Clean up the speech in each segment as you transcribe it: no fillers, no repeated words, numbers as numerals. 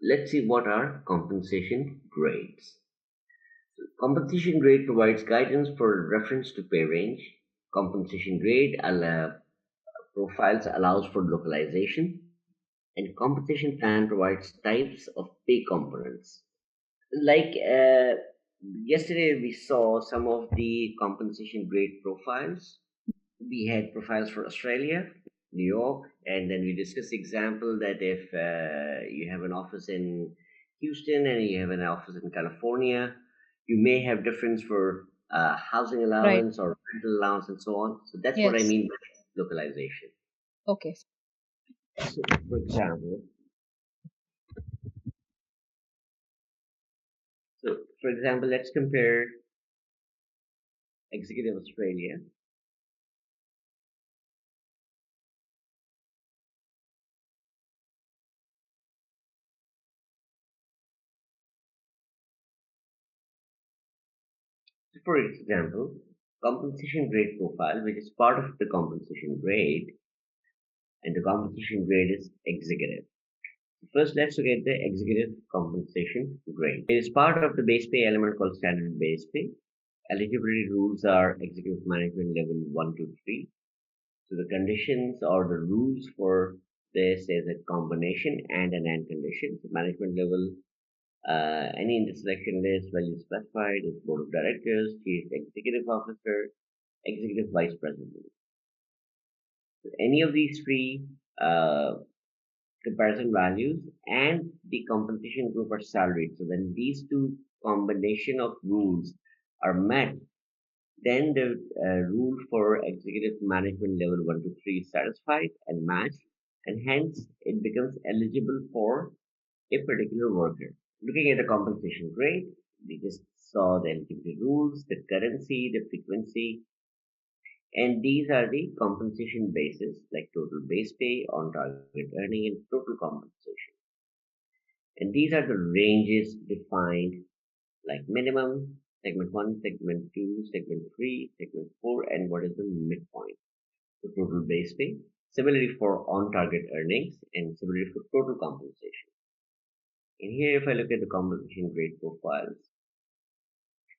let's see what are compensation grades. Compensation grade provides guidance for reference to pay range. Compensation grade profiles allows for localization, and compensation plan provides types of pay components. Like yesterday, we saw some of the compensation grade profiles. We had profiles for Australia, New York, and then we discussed the example that if you have an office in Houston and you have an office in California, you may have difference for housing Right. allowance or rental allowance and so on. So that's what I Yes. mean by localization. Okay. So, for example, let's compare Executive Australia. For example, compensation grade profile, which is part of the compensation grade, and the compensation grade is executive. First, let's look at the executive compensation grade. It is part of the base pay element called standard base pay. Eligibility rules are executive management level 1 to 3. So the conditions or the rules for this is a combination and an and condition. So management level, any in the selection list value specified is board of directors, chief executive officer, executive vice president. So any of these three comparison values and the compensation group are salaried. So when these two combination of rules are met, then the rule for executive management level 1 to 3 is satisfied and matched, and hence it becomes eligible for a particular worker. Looking at the compensation grade, we just saw the eligibility rules, the currency, the frequency, and these are the compensation bases like total base pay, on target earning, and total compensation. And these are the ranges defined like minimum, segment 1, segment 2, segment 3, segment 4, and what is the midpoint. The total base pay. Similarly for on target earnings and similarly for total compensation. And here if I look at the compensation grade profiles,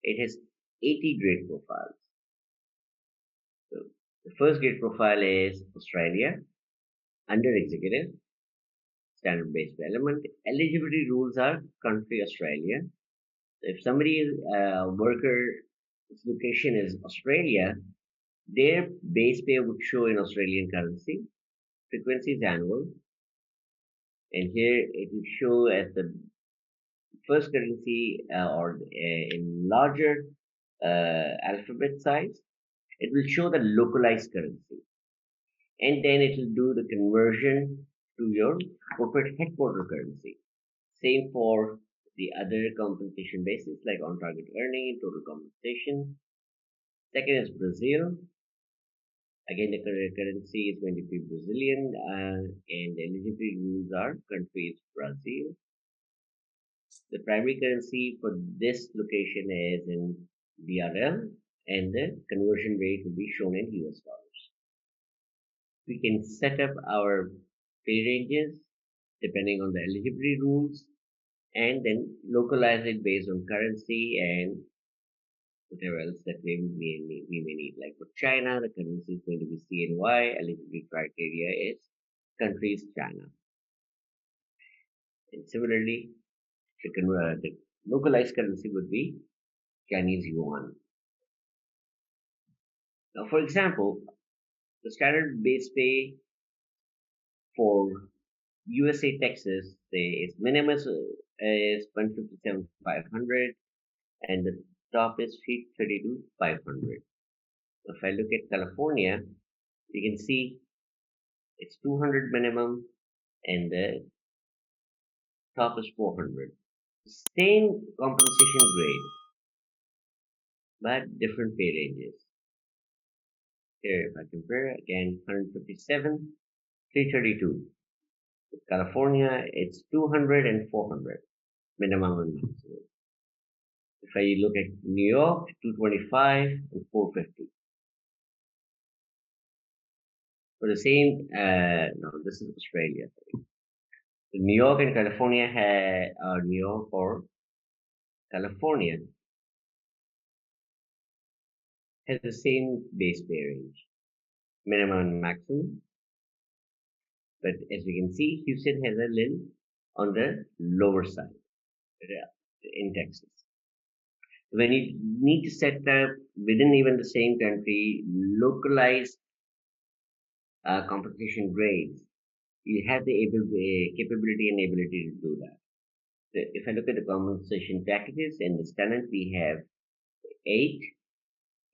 it has 80 grade profiles. So the first grade profile is Australia, under executive, standard base pay element. Eligibility rules are country Australia. If somebody worker's location is Australia, their base pay would show in Australian currency. Frequency is annual, and here it will show as the first currency or in larger alphabet size. It will show the localized currency, and then it will do the conversion to your corporate headquarter currency. Same for the other compensation basis like on target earning, total compensation. Second is Brazil. Again, the currency is going to be Brazilian, and the eligibility rules are country is Brazil. The primary currency for this location is in BRL, and the conversion rate will be shown in US dollars. We can set up our pay ranges depending on the eligibility rules, and then localize it based on currency and whatever else that we may need. Like for China, the currency is going to be CNY, eligibility criteria is country is China. And similarly, the localized currency would be Chinese yuan. Now, for example, the standard base pay for USA, Texas, its minimum is 157,500 and the top is 332,500. If I look at California, you can see it's 200 minimum and the top is 400. Same compensation grade, but different pay ranges. Here, if I compare again, 157, 332. With California, it's 200 and 400, minimum and maximum. If I look at New York, 225 and 450. For the same, no, this is Australia. New York and California New York or California has the same base pay range, minimum and maximum. But as we can see, Houston has a little on the lower side in Texas. When you need to set up within even the same country localized compensation grades, you have the capability and ability to do that. So if I look at the compensation packages in this tenant, we have 8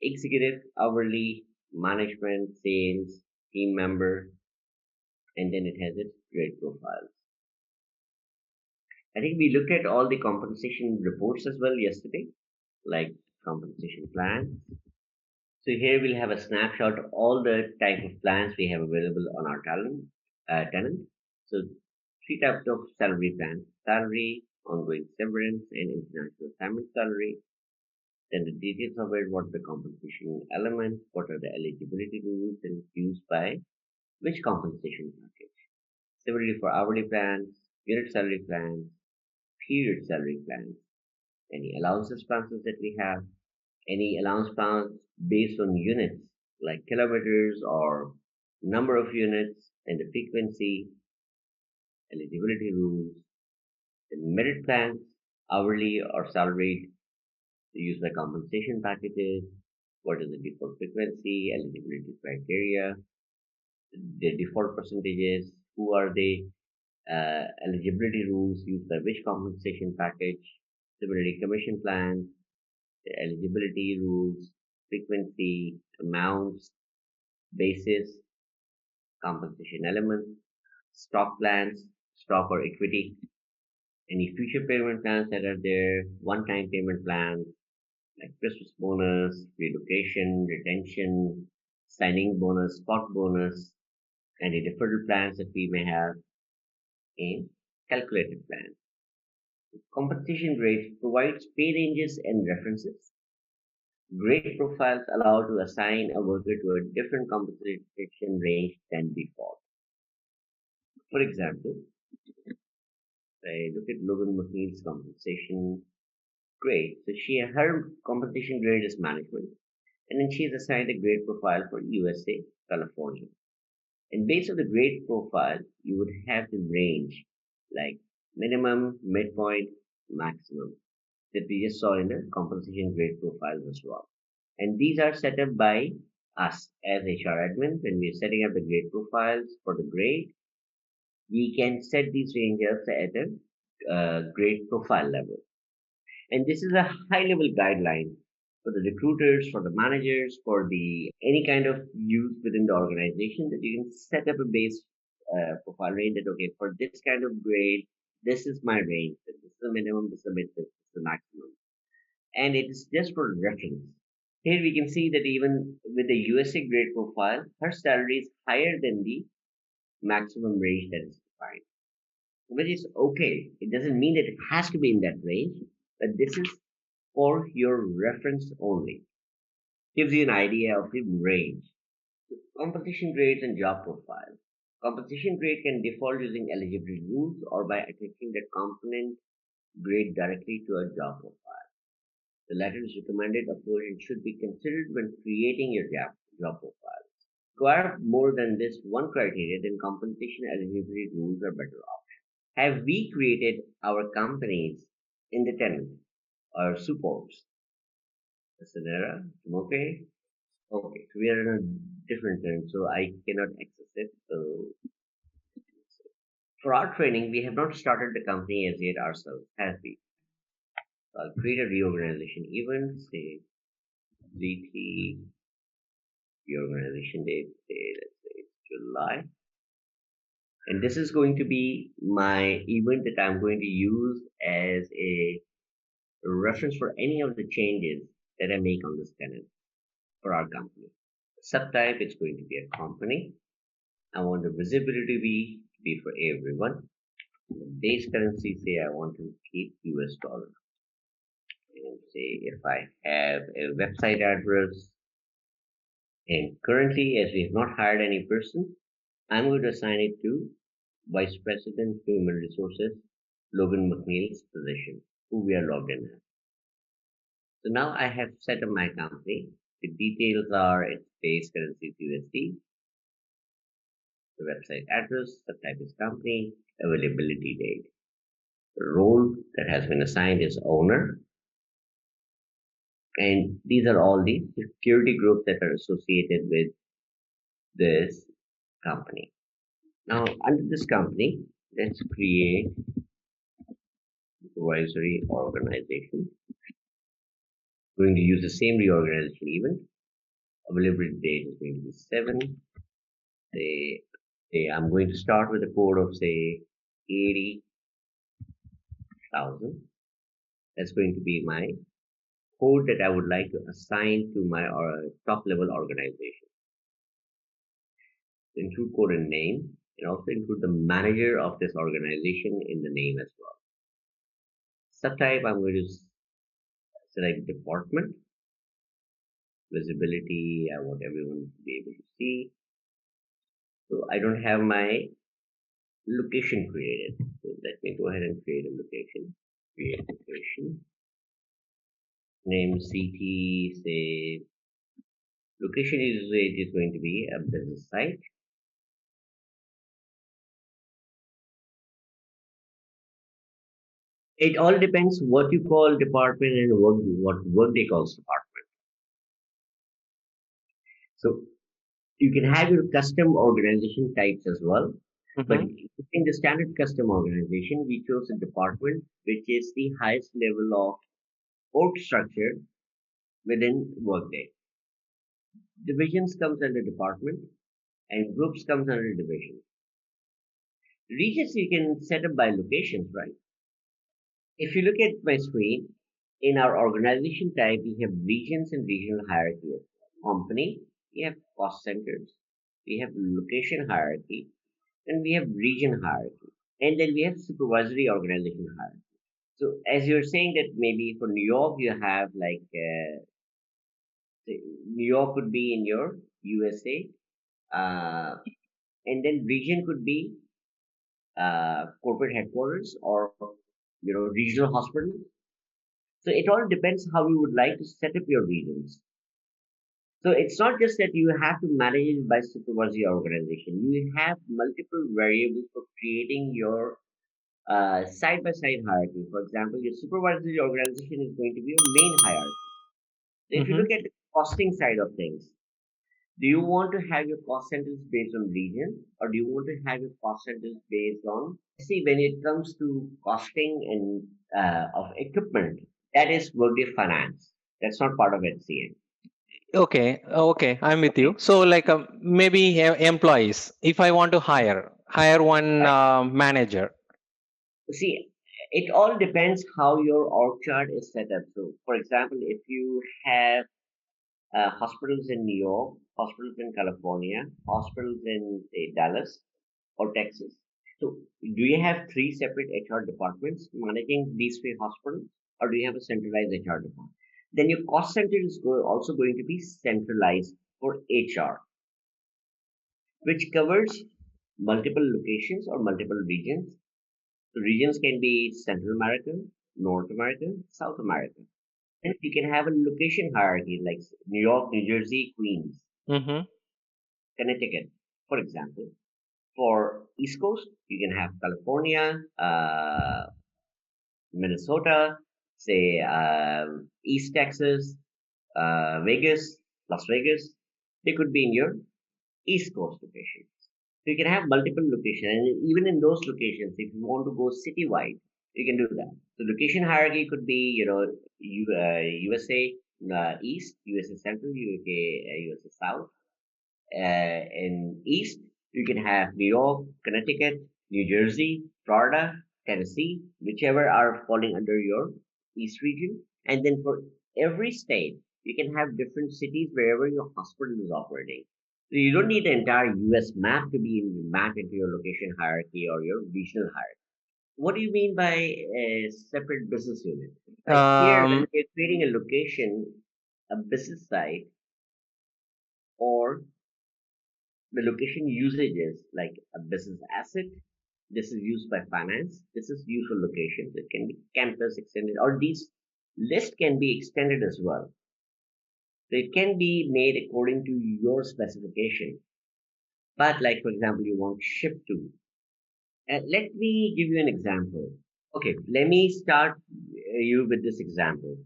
executive, hourly, management, sales, team member, and then it has its grade profiles. I think we looked at all the compensation reports as well yesterday, like compensation plans. So here we'll have a snapshot of all the type of plans we have available on our tenant. So 3 types of salary plans: salary, ongoing severance, and international assignment salary. Then the details of it, what the compensation elements, what are the eligibility rules, and used by which compensation package. Similarly for hourly plans, unit salary plans, period salary plans, any allowances plans that we have, any allowance plans based on units like kilometers or number of units and the frequency, eligibility rules, and merit plans, hourly or salaried, used by compensation packages, what is the default frequency, eligibility criteria, the default percentages, who are the eligibility rules used by which compensation package, similarly commission plans, the eligibility rules, frequency, amounts, basis, compensation elements, stock plans, stock or equity, any future payment plans that are there, one-time payment plans like Christmas bonus, relocation, retention, signing bonus, spot bonus, and the deferral plans that we may have in calculated plans. Compensation grades provides pay ranges and references. Grade profiles allow to assign a worker to a different compensation range than default. For example, I look at Logan McNeil's compensation grade. So her compensation grade is management, and then she is assigned a grade profile for USA, California. And based on the grade profile, you would have the range like minimum, midpoint, maximum that we just saw in the compensation grade profiles as well. And these are set up by us as HR admin. When we're setting up the grade profiles for the grade, we can set these ranges at a grade profile level. And this is a high level guideline for the recruiters, for the managers, for the any kind of use within the organization, that you can set up a base profile range that, okay, for this kind of grade, this is my range. This is the minimum, this is the mid, this is the maximum. And it is just for reference. Here we can see that even with the USA grade profile, her salary is higher than the maximum range that is defined, which is okay. It doesn't mean that it has to be in that range, but this is for your reference only. Gives you an idea of the range. Compensation grades and job profiles. Compensation grade can default using eligibility rules or by attaching the component grade directly to a job profile. The latter is recommended approach and should be considered when creating your job profiles. Require more than this one criteria, then compensation eligibility rules are better option. Have we created our companies in the tenant or supports? Sonera, okay. Okay, so we are in a different tenant, so I cannot access it. So for our training, we have not started the company as yet ourselves, have we? So I'll create a reorganization event, say weekly reorganization date, say let's say it's July. And this is going to be my event that I'm going to use as a reference for any of the changes that I make on this tenant for our company. Subtype is going to be a company. I want the visibility to be for everyone. The base currency, say I want to keep US dollar. And say if I have a website address, and currently as we have not hired any person, I'm going to assign it to Vice President Human Resources, Logan McNeil's position, who we are logged in as. So now I have set up my company. The details are its base currency is USD, the website address, the type is company, availability date. The role that has been assigned is owner, and these are all the security groups that are associated with this company. Now, under this company, let's create supervisory organization. We're going to use the same reorganization event. Availability date is going to be 7. I'm going to start with a code of say 80,000. That's going to be my code that I would like to assign to my top level organization. Include code and name, and also include the manager of this organization in the name as well. Subtype, I'm going to select department. Visibility, I want everyone to be able to see. So I don't have my location created. So let me go ahead and create a location. Create location. Name city, say location is going to be a business site. It all depends what you call department and what Workday calls department. So you can have your custom organization types as well. But in the standard custom organization, we chose a department which is the highest level of org structure within Workday. Divisions comes under department and groups comes under division. Regions you can set up by locations, right? If you look at my screen, in our organization type, we have regions and regional hierarchy. Company, we have cost centers, we have location hierarchy, and we have region hierarchy. And then we have supervisory organization hierarchy. So as you're saying that maybe for New York, you have like, New York could be in your USA, and then region could be corporate headquarters or regional hospital. So it all depends how you would like to set up your regions. So it's not just that you have to manage it by supervisory organization. You have multiple variables for creating your side-by-side hierarchy. For example, your supervisory organization is going to be your main hierarchy. So if you look at the costing side of things, do you want to have your cost centers based on region, or do you want to have your cost centers based on? See, when it comes to costing and of equipment, that is Workday Finance. That's not part of HCM. Okay, I'm with you. Okay, So like maybe employees, if I want to hire one right. manager. See, it all depends how your org chart is set up. So, for example, if you have hospitals in New York, hospitals in California, hospitals in say Dallas or Texas. So, do you have three separate HR departments managing these three hospitals, or do you have a centralized HR department? Then your cost center is also going to be centralized for HR, which covers multiple locations or multiple regions. The regions can be Central America, North America, South America. And you can have a location hierarchy like New York, New Jersey, Queens, Connecticut, for example. For East Coast, you can have California, Minnesota, say East Texas, Vegas, Las Vegas. They could be in your East Coast locations. So you can have multiple locations, and even in those locations, if you want to go citywide, you can do that. So location hierarchy could be, USA East, USA Central, UK, USA South. In East, you can have New York, Connecticut, New Jersey, Florida, Tennessee, whichever are falling under your East region. And then for every state, you can have different cities wherever your hospital is operating. So you don't need the entire US map to be mapped into your location hierarchy or your regional hierarchy. What do you mean by a separate business unit? Like here, when you're creating a location, a business site, or the location usages like a business asset, This is used by finance. This is used for locations. It can be campus extended, or these list can be extended as well. So it can be made according to your specification. But like for example, you want ship to. Let me give you an example. Okay, let me start you with this example.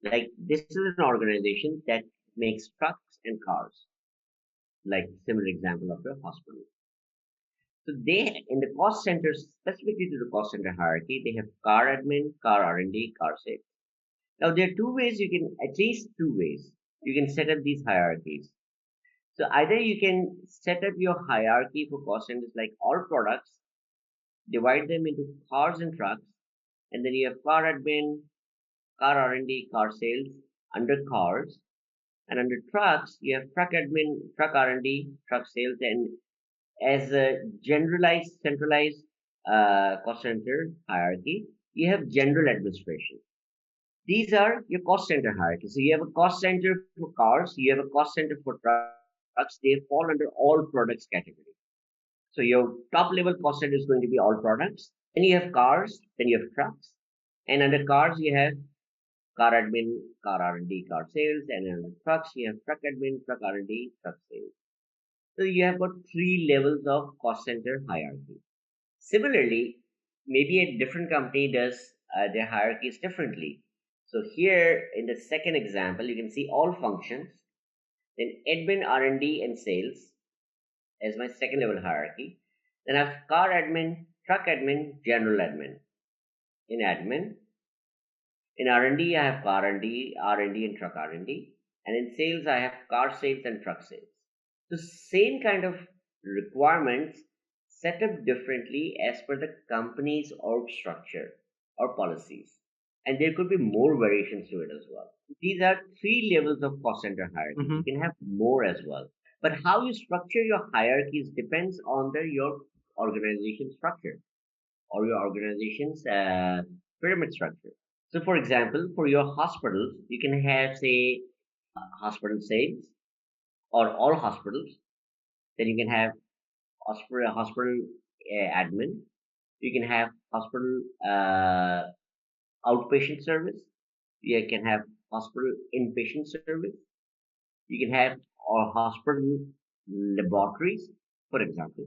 Like this is an organization that makes trucks and cars, like similar example of your hospital. So they, in the cost center, specifically to the cost center hierarchy, they have car admin, car R&D, car sales. Now there are two ways you can, at least two ways, you can set up these hierarchies. So either you can set up your hierarchy for cost centers like all products, divide them into cars and trucks, and then you have car admin, car R&D, car sales under cars, and under trucks you have truck admin, truck R&D, truck sales, and as a generalized, centralized cost center hierarchy, you have general administration. These are your cost center hierarchy. So you have a cost center for cars, you have a cost center for trucks. They fall under all products category. So your top level cost center is going to be all products. Then you have cars, then you have trucks, and under cars you have car admin, car R&D, car sales, and under trucks you have truck admin, truck R&D, truck sales. So you have got three levels of cost center hierarchy. Similarly, maybe a different company does their hierarchies differently. So here in the second example, you can see all functions, then admin, R&D, and sales as my second level hierarchy. Then I have car admin, truck admin, general admin. In admin, in R&D, I have car R&D, R&D, and truck R&D. And in sales, I have car sales and truck sales. So same kind of requirements set up differently as per the company's org structure or policies. And there could be more variations to it as well. These are three levels of cost center hierarchy. Mm-hmm. You can have more as well. But how you structure your hierarchies depends on your organization structure or your organization's pyramid structure. So, for example, for your hospitals, you can have, say, hospital sales or all hospitals. Then you can have hospital admin. You can have hospital outpatient service. You can have hospital inpatient service. You can have or hospital laboratories, for example.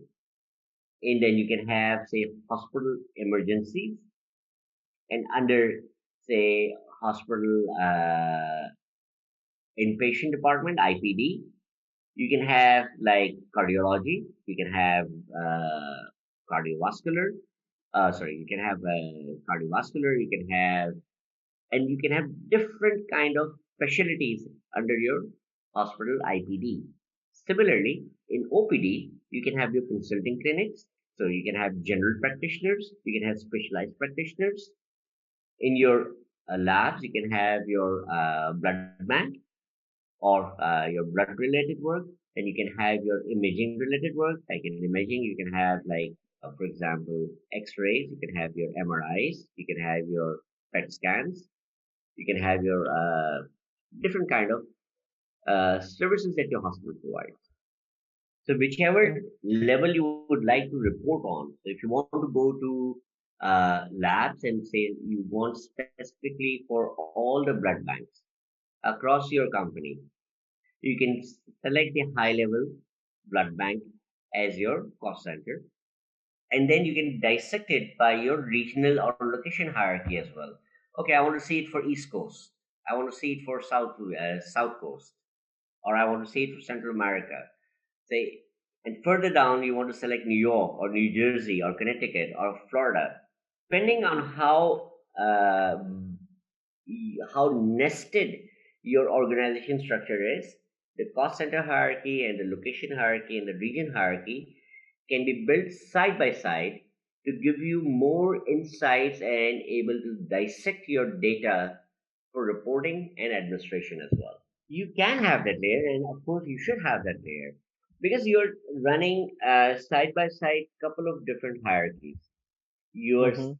And then you can have, say, hospital emergencies, and under, say, hospital inpatient department, IPD, you can have like cardiology, you can have cardiovascular, sorry, you can have cardiovascular, you can have, and you can have different kind of specialties under your hospital IPD. Similarly, in OPD, you can have your consulting clinics. So you can have general practitioners, you can have specialized practitioners. In your labs, you can have your blood bank or your blood related work. Then you can have your imaging related work. Like in imaging, you can have like, for example, X-rays. You can have your MRIs. You can have your PET scans. You can have your different kind of services that your hospital provides. So whichever level you would like to report on. So if you want to go to labs and say you want specifically for all the blood banks across your company, you can select the high level blood bank as your cost center. And then you can dissect it by your regional or location hierarchy as well. Okay, I want to see it for East Coast. I want to see it for South Coast, or I want to see it for Central America. Say, and further down, you want to select New York or New Jersey or Connecticut or Florida, depending on how nested your organization structure is. The cost center hierarchy and the location hierarchy and the region hierarchy can be built side by side to give you more insights and able to dissect your data for reporting and administration as well. You can have that layer, and of course, you should have that layer because you're running side by side couple of different hierarchies. You are Mm-hmm.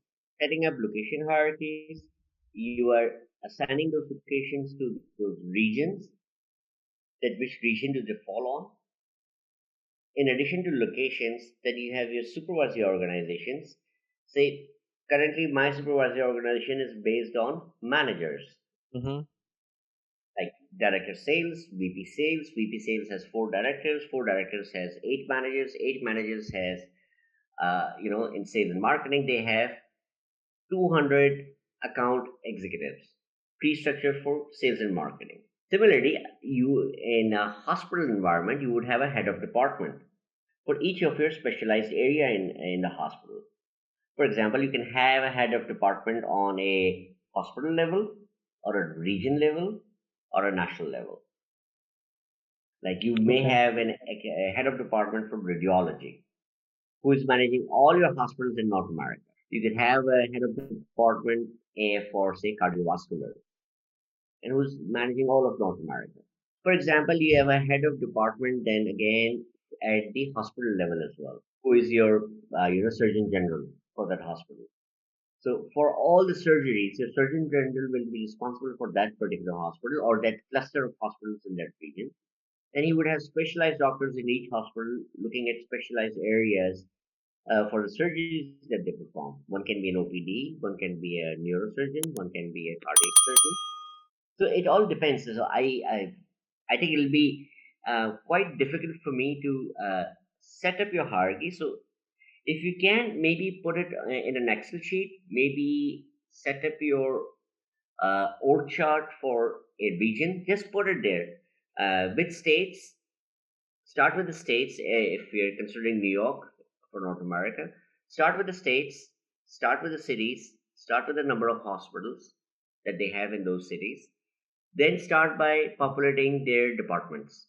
setting up location hierarchies. You are assigning those locations to those regions. That which region do they fall on? In addition to locations, then you have your supervisory organizations. Say, currently my supervisory organization is based on managers, Mm-hmm. like director sales, VP sales. VP sales has four directors. Four directors has eight managers. Eight managers has, in sales and marketing, they have 200 account executives, pre-structured for sales and marketing. Similarly, you in a hospital environment, you would have a head of department for each of your specialized area in the hospital. For example, you can have a head of department on a hospital level or a region level or a national level. Like you may Okay. have a head of department for radiology who is managing all your hospitals in North America. You could have a head of department for, say, cardiovascular and who's managing all of North America. For example, you have a head of department then again at the hospital level as well, who is your surgeon general for that hospital. So for all the surgeries, your surgeon general will be responsible for that particular hospital or that cluster of hospitals in that region. And he would have specialized doctors in each hospital looking at specialized areas for the surgeries that they perform. One can be an OPD, one can be a neurosurgeon, one can be a cardiac surgeon. So it all depends. So I think it'll be quite difficult for me to set up your hierarchy. So if you can maybe put it in an Excel sheet, maybe set up your org chart for a region, just put it there. With states, start with the states. If you're considering New York for North America, start with the states, start with the cities, start with the number of hospitals that they have in those cities, then start by populating their departments.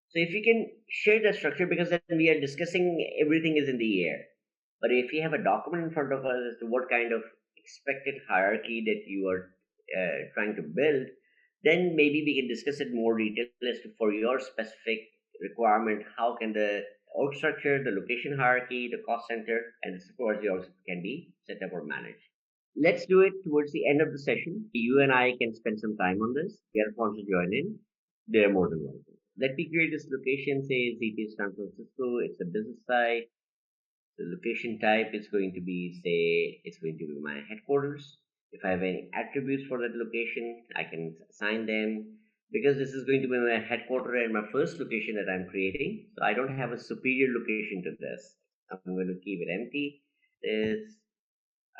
So if you can share the structure, because then we are discussing everything is in the air. But if you have a document in front of us as to what kind of expected hierarchy that you are trying to build, then maybe we can discuss it more detail as to for your specific requirement, how can the org structure, the location hierarchy, the cost center, and the supervisory org can be set up or managed. Let's do it towards the end of the session. You and I can spend some time on this. If you want to join in, they're more than welcome. Let me create this location, say ZT San Francisco. It's a business site. The location type is going to be, say, it's going to be my headquarters. If I have any attributes for that location, I can assign them. Because this is going to be my headquarters and my first location that I'm creating, so I don't have a superior location to this. I'm going to keep it empty. This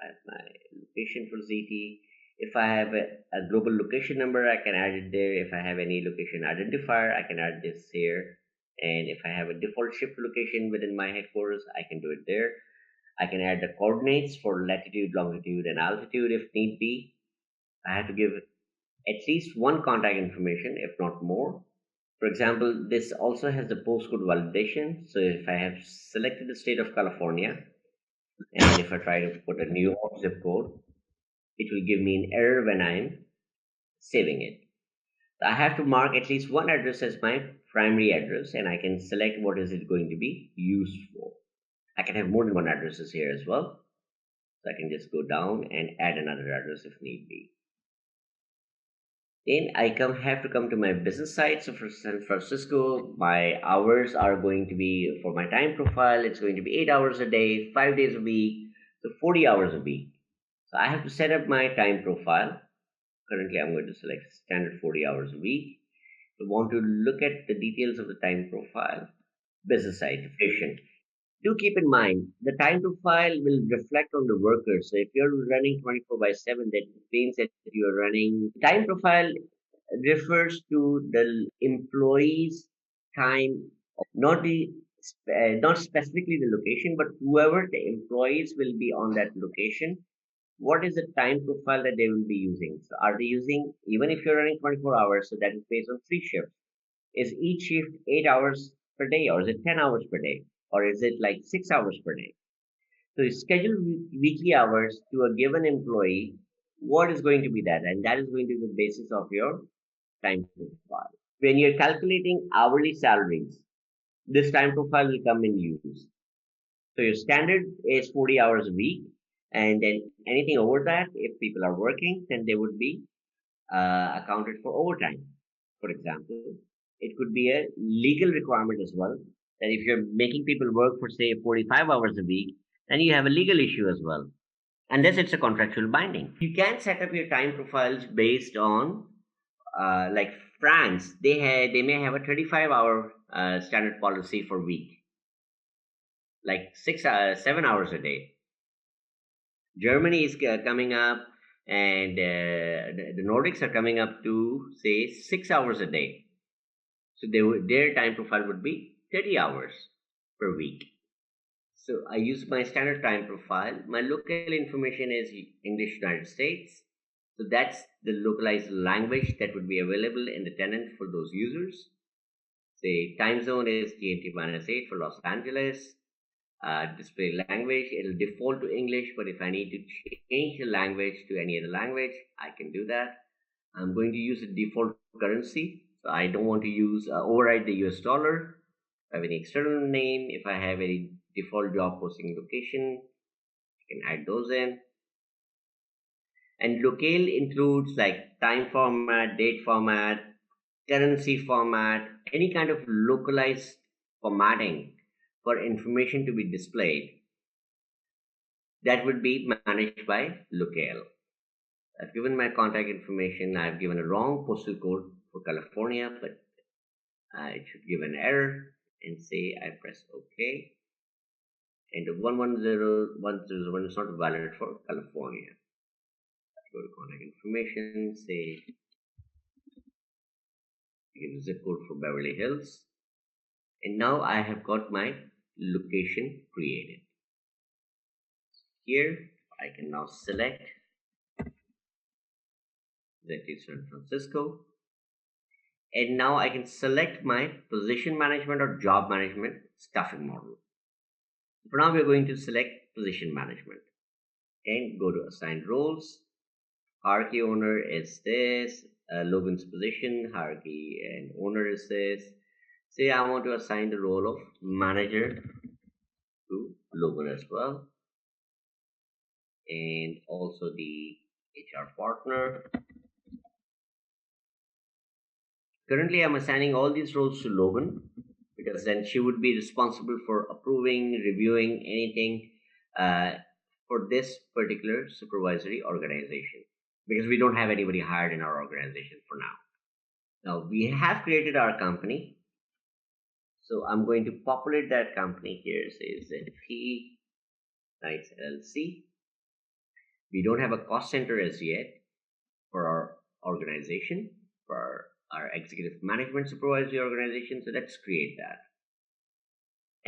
as my location for ZT. If I have a global location number, I can add it there. If I have any location identifier, I can add this here. And if I have a default shift location within my headquarters, I can do it there. I can add the coordinates for latitude, longitude, and altitude if need be. I have to give at least one contact information, if not more. For example, this also has the postcode validation. So if I have selected the state of California, and if I try to put a New York zip code, it will give me an error when I'm saving it. So I have to mark at least one address as my primary address, and I can select what is it going to be used for. I can have more than one addresses here as well. So I can just go down and add another address if need be. Then I have to come to my business site. So for San Francisco, my hours are going to be for my time profile. It's going to be 8 hours a day, 5 days a week, so 40 hours a week. So I have to set up my time profile. Currently, I'm going to select standard 40 hours a week. We want to look at the details of the time profile, business side, efficient. Do keep in mind the time profile will reflect on the workers. So if you're running 24 by 7, that means that you are running time profile refers to the employee's time, not not specifically the location, but whoever the employees will be on that location. What is the time profile that they will be using? So are they using, even if you're running 24 hours, so that is based on three shifts. Is each shift 8 hours per day, or is it 10 hours per day? Or is it like 6 hours per day? So you schedule weekly hours to a given employee. What is going to be that? And that is going to be the basis of your time profile. When you're calculating hourly salaries, this time profile will come in use. So your standard is 40 hours a week, and then anything over that, if people are working, then they would be accounted for overtime. For example, it could be a legal requirement as well And if you're making people work for, say, 45 hours a week, then you have a legal issue as well, unless it's a contractual binding. You can set up your time profiles based on, like France, they may have a 35-hour standard policy for week, like 7 hours a day. Germany is coming up, and the Nordics are coming up to say 6 hours a day. So their time profile would be 30 hours per week. So I use my standard time profile. My local information is English United States. So that's the localized language that would be available in the tenant for those users. Say time zone is GMT -8 for Los Angeles. Display language, it'll default to English, but if I need to change the language to any other language, I can do that. I'm going to use the default currency. So I don't want to use override the US dollar. If I have any external name, if I have any default job posting location, I can add those in. And locale includes like time format, date format, currency format, any kind of localized formatting for information to be displayed. That would be managed by locale. I've given my contact information. I've given a wrong postal code for California, but it should give an error and say I press OK. And the 110.101 is not valid for California. Go to contact information, say give a zip code for Beverly Hills. And now I have got my location created. Here I can now select that is San Francisco. And now I can select my position management or job management staffing model. For now, we're going to select position management and go to assigned roles. Hierarchy owner is this, Logan's position, hierarchy and owner is this. Say I want to assign the role of manager to Logan as well. And also the HR partner. Currently, I'm assigning all these roles to Logan because then she would be responsible for approving, reviewing anything for this particular supervisory organization because we don't have anybody hired in our organization for now. Now, we have created our company. So I'm going to populate that company here. Say ZP Knights LLC. We don't have a cost center as yet for our organization, for our executive management supervisory organization. So let's create that.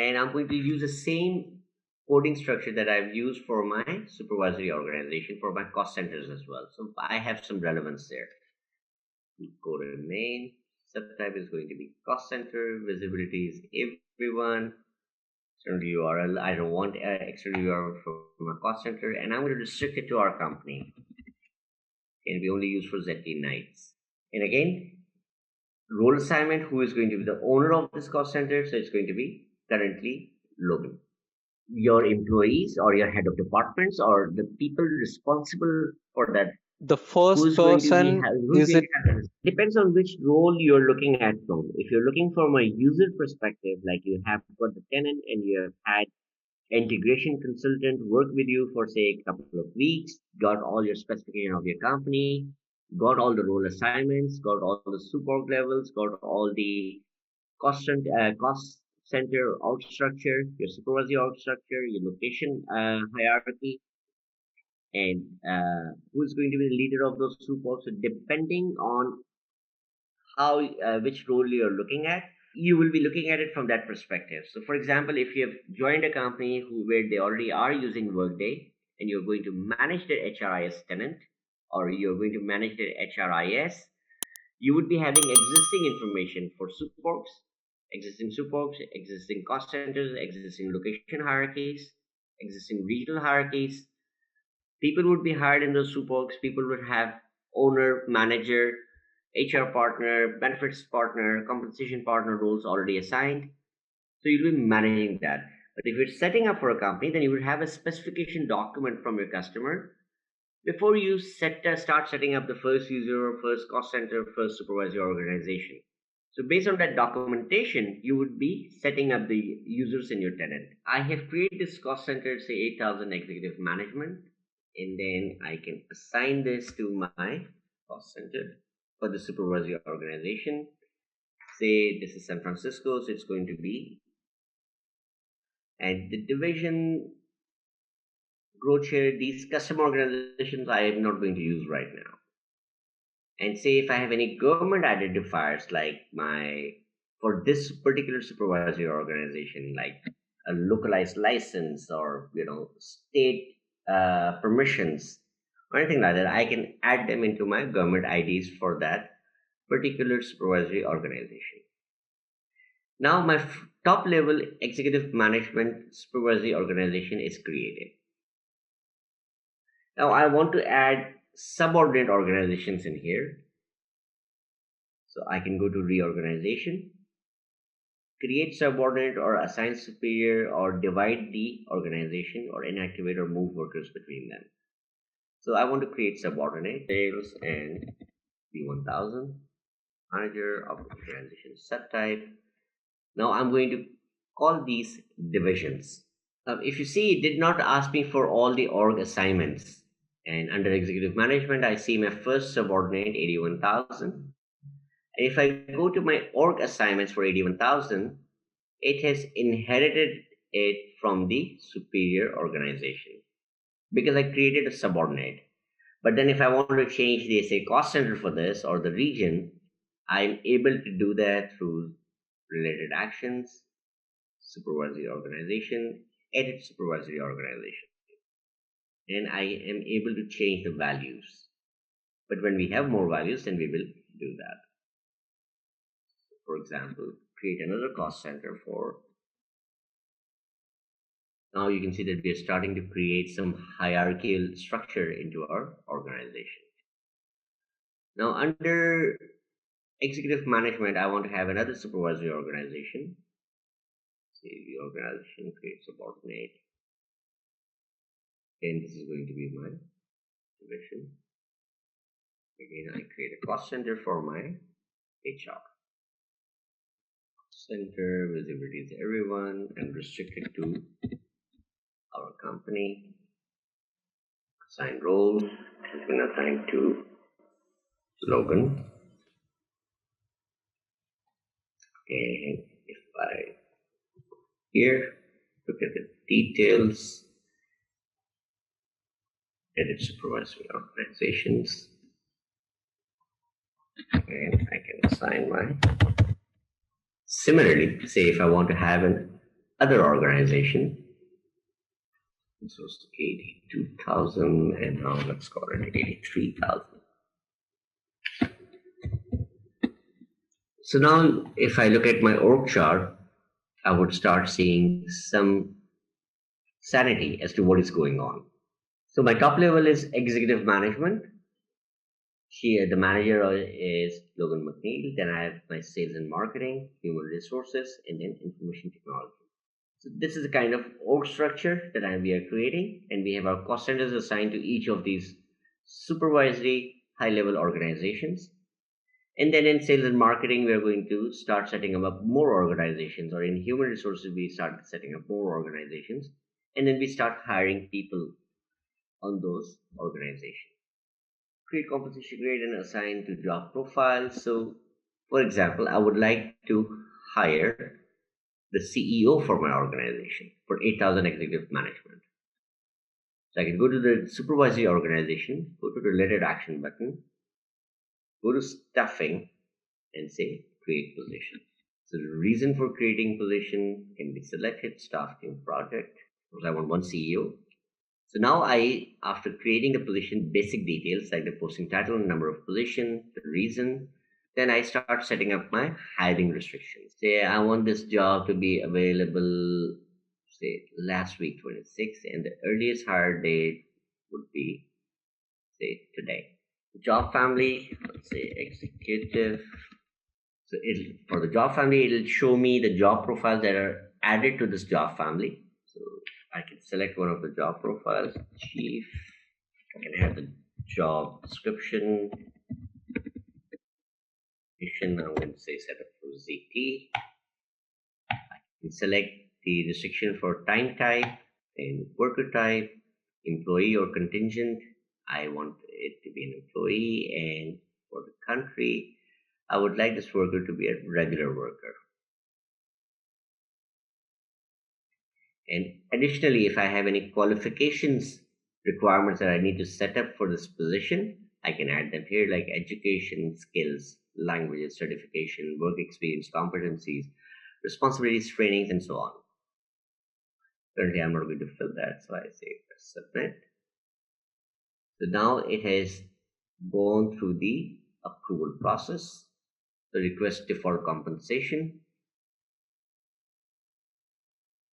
And I'm going to use the same coding structure that I've used for my supervisory organization for my cost centers as well. So I have some relevance there. Go to main. Subtype is going to be cost center. Visibility is everyone. External URL. I don't want external URL from my cost center, and I'm going to restrict it to our company. Can be only used for ZT Knights. And again, role assignment, who is going to be the owner of this cost center? So it's going to be currently Logan. Your employees or your head of departments or the people responsible for that. The first person is it? Depends on which role you're looking at from. If you're looking from a user perspective, like you have got the tenant and you have had integration consultant work with you for say a couple of weeks, got all your specification of your company, got all the role assignments, got all the support levels, got all the cost center org structure, your supervisory org structure, your location hierarchy, and who's going to be the leader of those supports. So depending on how which role you're looking at, you will be looking at it from that perspective. So for example, if you have joined a company where they already are using Workday and you're going to manage their HRIS tenant or you're going to manage their HRIS, you would be having existing information for supports, existing cost centers, existing location hierarchies, existing regional hierarchies. People would be hired in those supports. People would have owner, manager, HR partner, benefits partner, compensation partner roles already assigned. So you'll be managing that. But if you're setting up for a company, then you would have a specification document from your customer before you start setting up the first user, first cost center, first supervisory organization. So based on that documentation, you would be setting up the users in your tenant. I have created this cost center, say 8,000 executive management, and then I can assign this to my cost center for the supervisory organization. Say this is San Francisco, so it's going to be, and the division growth share, these customer organizations I am not going to use right now. And say if I have any government identifiers like for this particular supervisory organization, like a localized license or state permissions or anything like that, I can add them into my government IDs for that particular supervisory organization. Now my top level executive management supervisory organization is created. Now I want to add subordinate organizations in here. So I can go to reorganization, create subordinate or assign superior or divide the organization or inactivate or move workers between them. So I want to create subordinate sales and B1000 manager of organization subtype. Now I'm going to call these divisions. If you see, it did not ask me for all the org assignments. And under executive management, I see my first subordinate 81,000. If I go to my org assignments for 81,000, it has inherited it from the superior organization because I created a subordinate. But then if I want to change the say cost center for this or the region, I'm able to do that through related actions, supervisory organization, edit supervisory organization. And I am able to change the values. But when we have more values, then we will do that. For example, create another cost center for. Now you can see that we are starting to create some hierarchical structure into our organization. Now under executive management, I want to have another supervisory organization. Say the organization, create subordinate. And this is going to be my division. Again, I create a cost center for my HR. Center, visibility is everyone, and restricted to our company. Assign role has been assigned to Logan. And if I here look at the details, edit supervisory organizations, and I can assign my. Similarly, say if I want to have an other organization, this was 82,000 and now let's call it 83,000. So now if I look at my org chart, I would start seeing some sanity as to what is going on. So my top level is executive management. The manager is Logan McNeil. Then I have my sales and marketing, human resources, and then information technology. So this is the kind of org structure that we are creating, and we have our cost centers assigned to each of these supervisory high-level organizations. And then in sales and marketing, we are going to start setting up more organizations, or in human resources, we start setting up more organizations, and then we start hiring people on those organizations. Create compensation grade and assign to job profiles. So, for example, I would like to hire the CEO for my organization for 8,000 executive management. So I can go to the supervisory organization, go to the related action button, go to staffing, and say create position. So the reason for creating position can be selected, staff team project, because I want one CEO. So now after creating the position basic details like the posting title, number of position, the reason, then I start setting up my hiring restrictions. Say I want this job to be available, say last week 26, and the earliest hire date would be, say today. Job family, let's say executive. So for the job family, it'll show me the job profiles that are added to this job family. So I can select one of the job profiles, chief. I can have the job description. I'm going to say set up ZT. And select the restriction for time type and worker type, employee or contingent. I want it to be an employee, and for the country, I would like this worker to be a regular worker. And additionally, if I have any qualifications requirements that I need to set up for this position, I can add them here, like education, skills, languages, certification, work experience, competencies, responsibilities, trainings, and so on. Currently, I'm not going to fill that, so I say press submit. So now it has gone through the approval process, the request default compensation.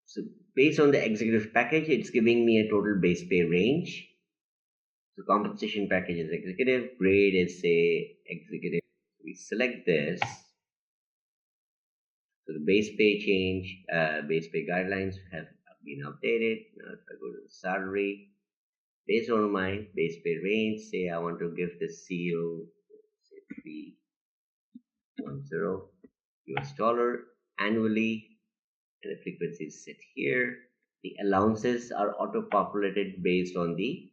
So based on the executive package, it's giving me a total base pay range. So compensation package is executive, grade is say executive. We select this. So the base pay change, base pay guidelines have been updated. Now if I go to the salary, based on my base pay range, say I want to give the CEO say 310 US dollar annually, and the frequency is set here. The allowances are auto-populated based on the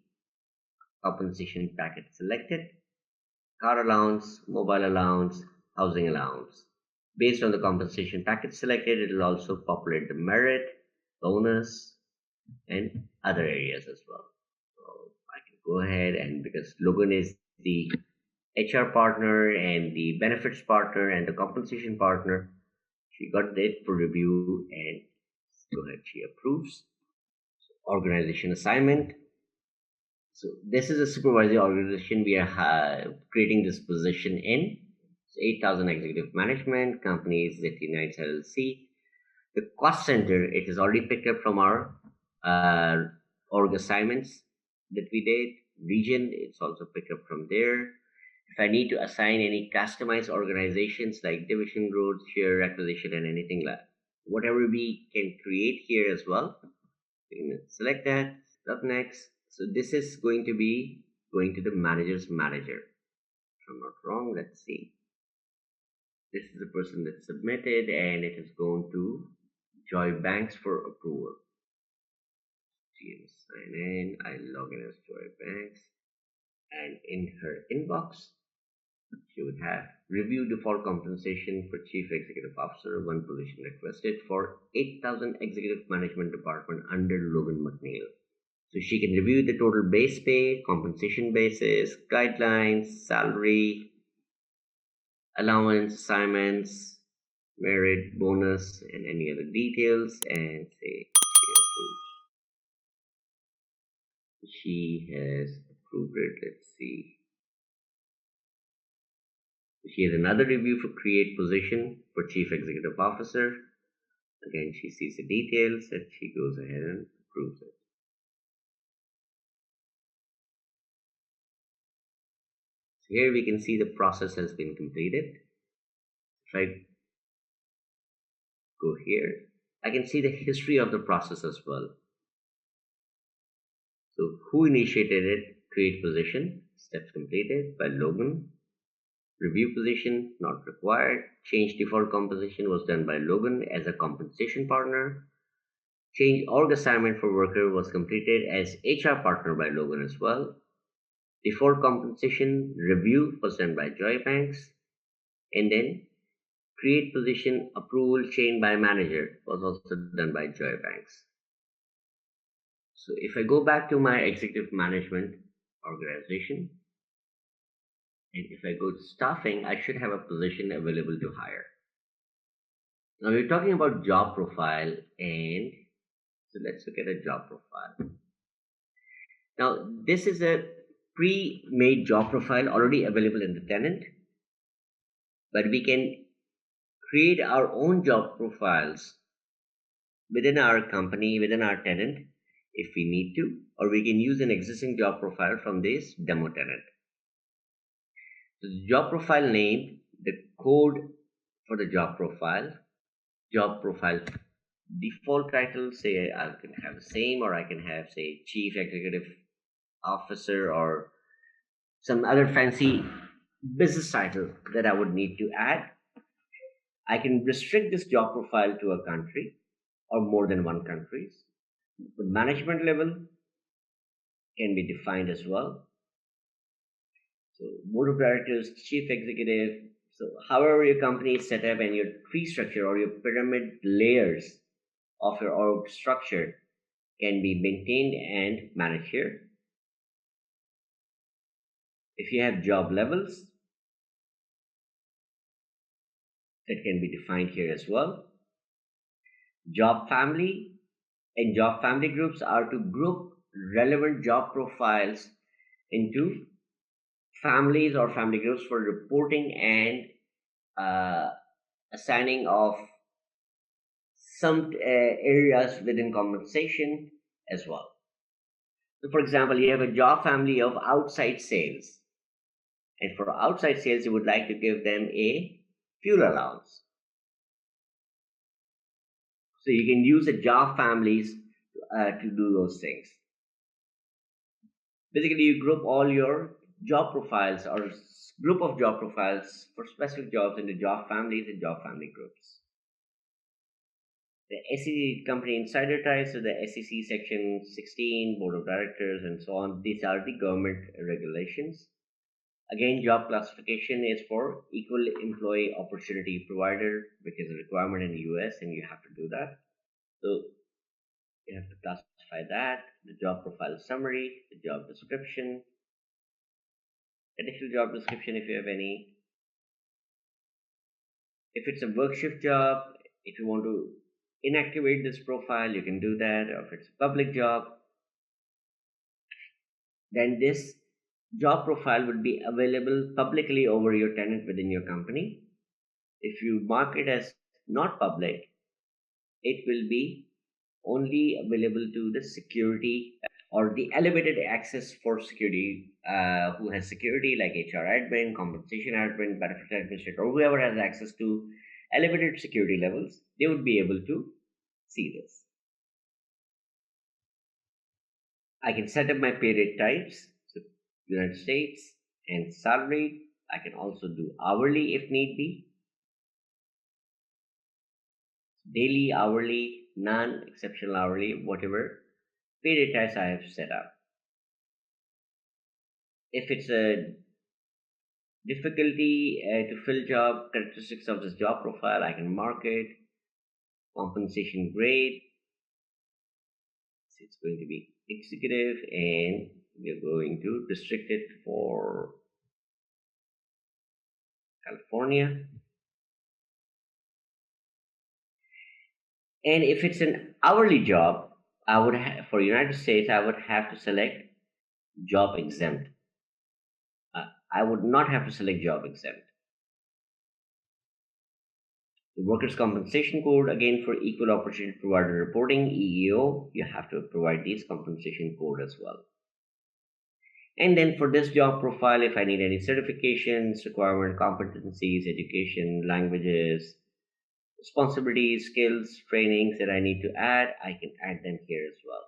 compensation package selected. Car allowance, mobile allowance, housing allowance. Based on the compensation package selected, it will also populate the merit, bonus, and other areas as well. So I can go ahead, and because Logan is the HR partner and the benefits partner and the compensation partner, she got it for review, and go ahead, she approves. Organization assignment. So this is a supervisory organization we are creating this position in. So 8,000 executive management, company is ZT Knights LLC. The cost center, it is already picked up from our org assignments that we did. Region, it's also picked up from there. If I need to assign any customized organizations like division, growth, share, acquisition, and anything like whatever we can create here as well, we can select that. Up next. So this is going to be going to the manager's manager. If I'm not wrong, let's see. This is the person that submitted, and it has gone to Joy Banks for approval. GM sign in. I log in as Joy Banks, and in her inbox, she would have review default compensation for Chief Executive Officer, one position requested for 8,000 Executive Management Department under Logan McNeil. So she can review the total base pay, compensation basis, guidelines, salary, allowance, assignments, merit, bonus, and any other details, and say she approves. She has approved it. Let's see. She has another review for create position for Chief Executive Officer. Again, she sees the details and she goes ahead and approves it. So here we can see the process has been completed. If I go here, I can see the history of the process as well. So who initiated it? Create position, steps completed by Logan. Review position not required. Change default composition was done by Logan as a compensation partner. Change org assignment for worker was completed as HR partner by Logan as well. Default compensation review was done by Joy Banks. And then create position approval chain by manager was also done by Joy Banks. So if I go back to my executive management organization, and if I go to staffing, I should have a position available to hire. Now we're talking about job profile, and so let's look at a job profile. Now this is a pre-made job profile already available in the tenant, but we can create our own job profiles within our company, within our tenant, if we need to, or we can use an existing job profile from this demo tenant. So the job profile name, the code for the job profile default title, say I can have the same, or I can have say Chief Executive Officer or some other fancy business title that I would need to add. I can restrict this job profile to a country or more than one countries. The management level can be defined as well. So board of directors, chief executive. So however your company is set up and your tree structure or your pyramid layers of your org structure can be maintained and managed here. If you have job levels, that can be defined here as well. Job family and job family groups are to group relevant job profiles into families or family groups for reporting and assigning of some areas within compensation as well. So, for example, you have a job family of outside sales, and for outside sales, you would like to give them a fuel allowance. So you can use the job families to do those things. Basically, you group all your job profiles or group of job profiles for specific jobs into job families and job family groups. The SEC company insider ties to the SEC section 16, board of directors, and so on. These are the government regulations. Again, job classification is for equal employee opportunity provider, which is a requirement in the US, and you have to do that. So you have to classify that, the job profile summary, the job description, additional job description if you have any. If it's a work shift job, if you want to inactivate this profile, you can do that. Or if it's a public job, then this job profile would be available publicly over your tenant within your company. If you mark it as not public, it will be only available to the security or the elevated access for security, who has security like HR admin, compensation admin, benefit administrator, or whoever has access to elevated security levels, they would be able to see this. I can set up my pay rate types, so United States and salary. I can also do hourly if need be, daily, hourly, non-exceptional hourly, whatever pay rate types I have set up. If it's a difficulty to fill job, characteristics of this job profile, I can mark it, compensation grade. So it's going to be executive, and we're going to restrict it for California. And if it's an hourly job, I would for United States, I would have to select job exempt. I would not have to select job exempt. The workers' compensation code, again for equal opportunity provider reporting, EEO, you have to provide these compensation code as well. And then for this job profile, if I need any certifications, requirement, competencies, education, languages, responsibilities, skills, trainings that I need to add, I can add them here as well.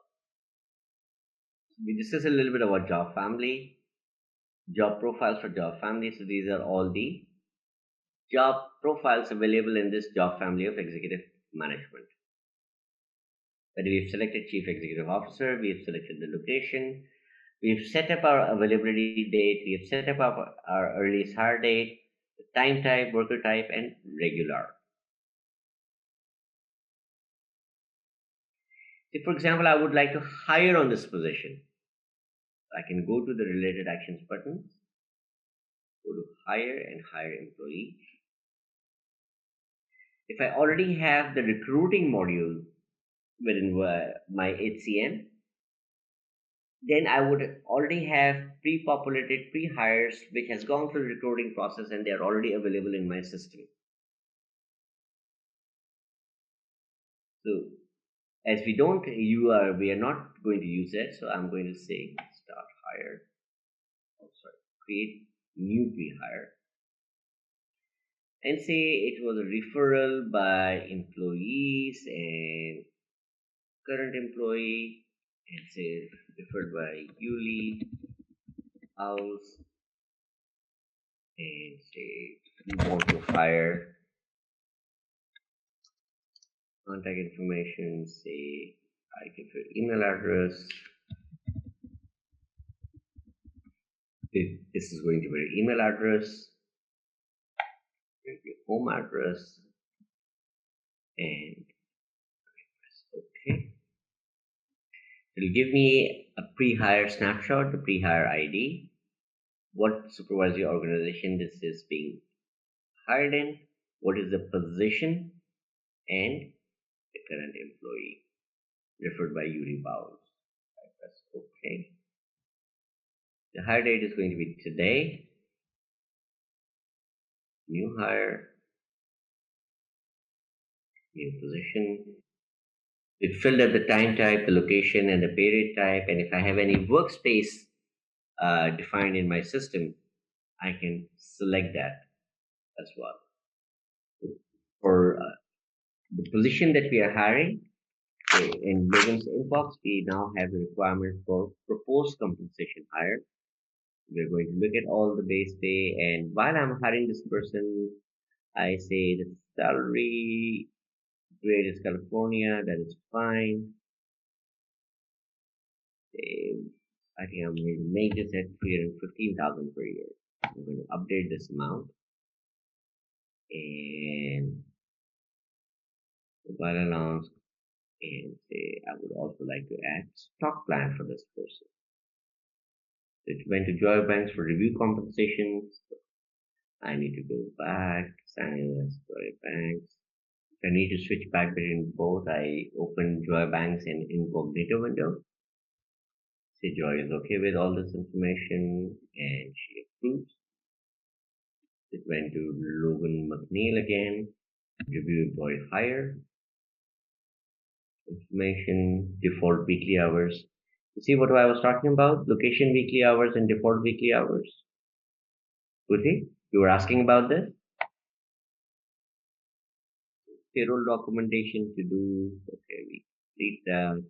We discussed a little bit about job family, job profiles for job family. So these are all the job profiles available in this job family of executive management. But we've selected chief executive officer, we've selected the location, we've set up our availability date, we've set up our earliest hire date, the time type, worker type, and regular. If, for example, I would like to hire on this position, I can go to the related actions button, go to hire and hire employee. If I already have the recruiting module within my HCM, then I would already have pre-populated pre-hires which has gone through the recruiting process and they are already available in my system. So as we are not going to use it, so I'm going to say start hire. Create new pre-hire and say it was a referral by employees and current employee, and say referred by Yuli House, and say we want to hire Contact information, say I give your email address. This is going to be your email address, your home address, and okay. It'll give me a pre-hire snapshot, the pre-hire ID, what supervisory organization this is being hired in, what is the position, and the current employee referred by Yuri Bowles. I press OK. The hire date is going to be today. New hire, new position. It filled up the time type, the location, and the pay rate type. And if I have any workspace defined in my system, I can select that as well. For the position that we are hiring, in Logan's inbox, we now have the requirement for proposed compensation hire. We're going to look at all the base pay, and while I'm hiring this person, I say the salary grade is California, that is fine. I think I'm going to make this at 315,000 per year. I'm going to update this amount, and mobile allowance, and say I would also like to add stock plan for this person. It went to Joy Banks for review compensations. I need to go back, sign in as Joy Banks. If I need to switch back between both, I open Joy Banks in incognito window. Say Joy is okay with all this information and she approves. It went to Logan McNeil again. Review employee hire. Information, default weekly hours. You see what I was talking about? Location weekly hours and default weekly hours. Uti, you were asking about this? Payroll documentation to do. Okay, we complete that.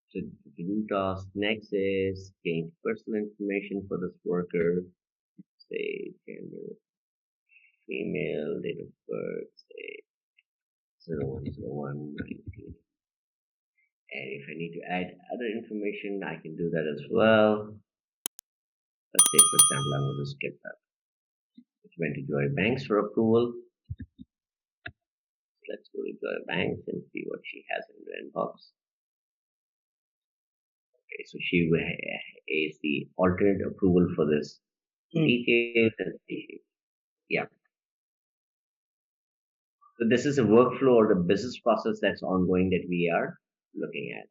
So to do task next is change personal information for this worker. Say gender, female, date of birth, say 010119. And if I need to add other information, I can do that as well. Let's say, for example, I'm going to skip that. It went to Joy Banks for approval. Let's go to Joy Banks and see what she has in the inbox. Okay, so she is the alternate approval for this details and yeah. So this is a workflow or the business process that's ongoing that we are looking at.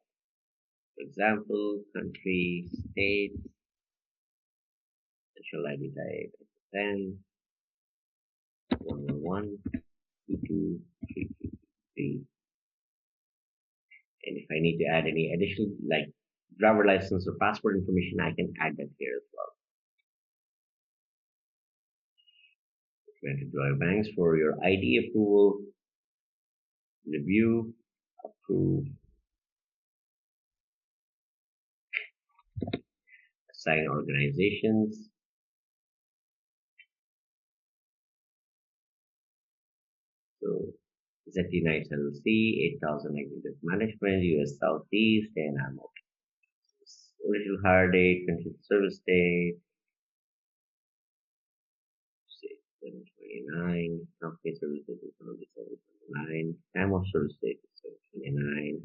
For example, country, state, social ID type, 10, 111, 22, 3. And if I need to add any additional like driver license or passport information, I can add that here as well. Went to Joy Banks for your ID approval, review, approve, assign organizations. So ZT Knights LLC, 8,000 Executive Management, US Southeast, and I'm okay. Original hire date, contingent service date, say 729, company service date is 729, time of service date is 729,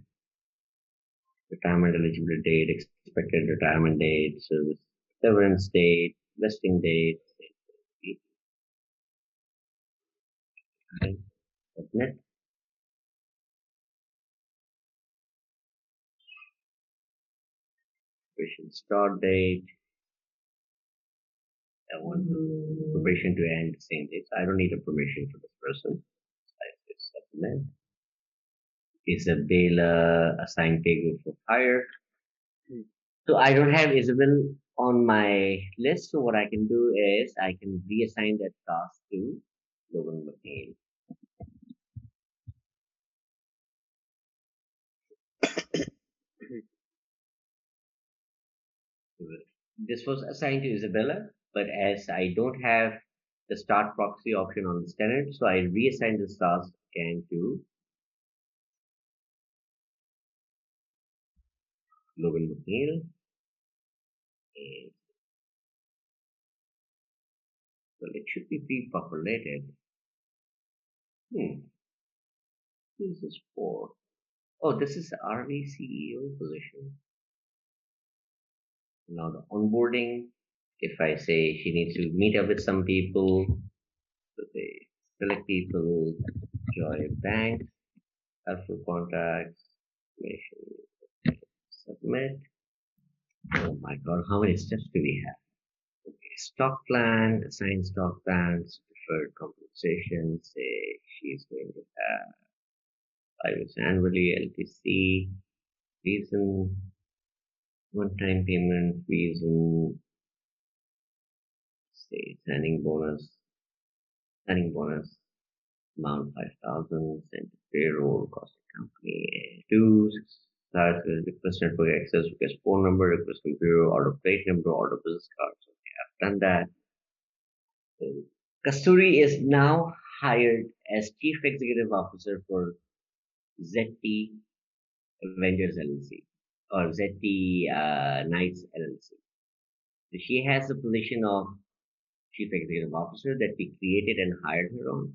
retirement eligibility date, expected retirement date, service severance date, vesting date, submit. Probation start date. I want the probation to end the same date. So I don't need a permission for this person. I just submit. Isabella assigned pay group for hire. So I don't have Isabel on my list. So what I can do is I can reassign that task to Logan McNeil. This was assigned to Isabella, but as I don't have the start proxy option on this tenant, so I reassign this task again to Logan McNeil. And, well, it should be pre-populated. Hmm. Who is this for? Oh, this is the RV CEO position. Now the onboarding. If I say she needs to meet up with some people, so they select people, join banks, helpful contacts, information, submit. Oh my God, how many steps do we have? Okay, stock plan, assign stock plans, deferred compensation. Say she's going to have 5 years annually, LTC, reason, one-time payment, reason, say signing bonus, amount 5,000, sent to payroll, cost of company, two, start request network access, request phone number, request computer, order plate number, order business cards. Okay, I've done that. So, Kasturi is now hired as Chief Executive Officer for ZT Avengers LLC or ZT Knights LLC. So she has the position of Chief Executive Officer that we created and hired her on.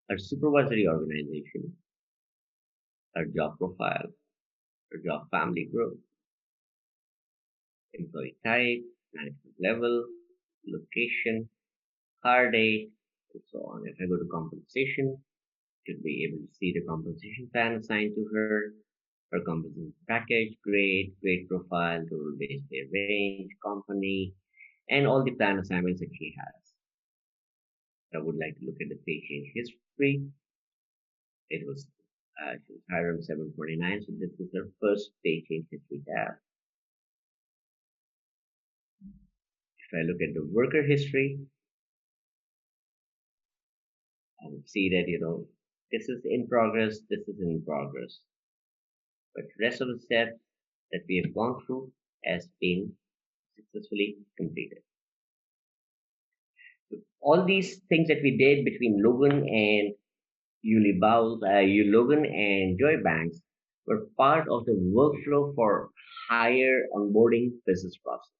Her supervisory organization, her job profile, her job family group, employee type, management level, location, hire date, and so on. If I go to compensation, should be able to see the compensation plan assigned to her compensation package, grade profile, total base pay range, company, and all the plan assignments that she has. I would like to look at the pay change history. It was she was hired on 7/29, so this is her first pay change history tab. If I look at the worker history, I would see that this is in progress, this is in progress, but the rest of the steps that we have gone through has been successfully completed. So all these things that we did between Logan and Logan and Joy Banks were part of the workflow for higher onboarding business process.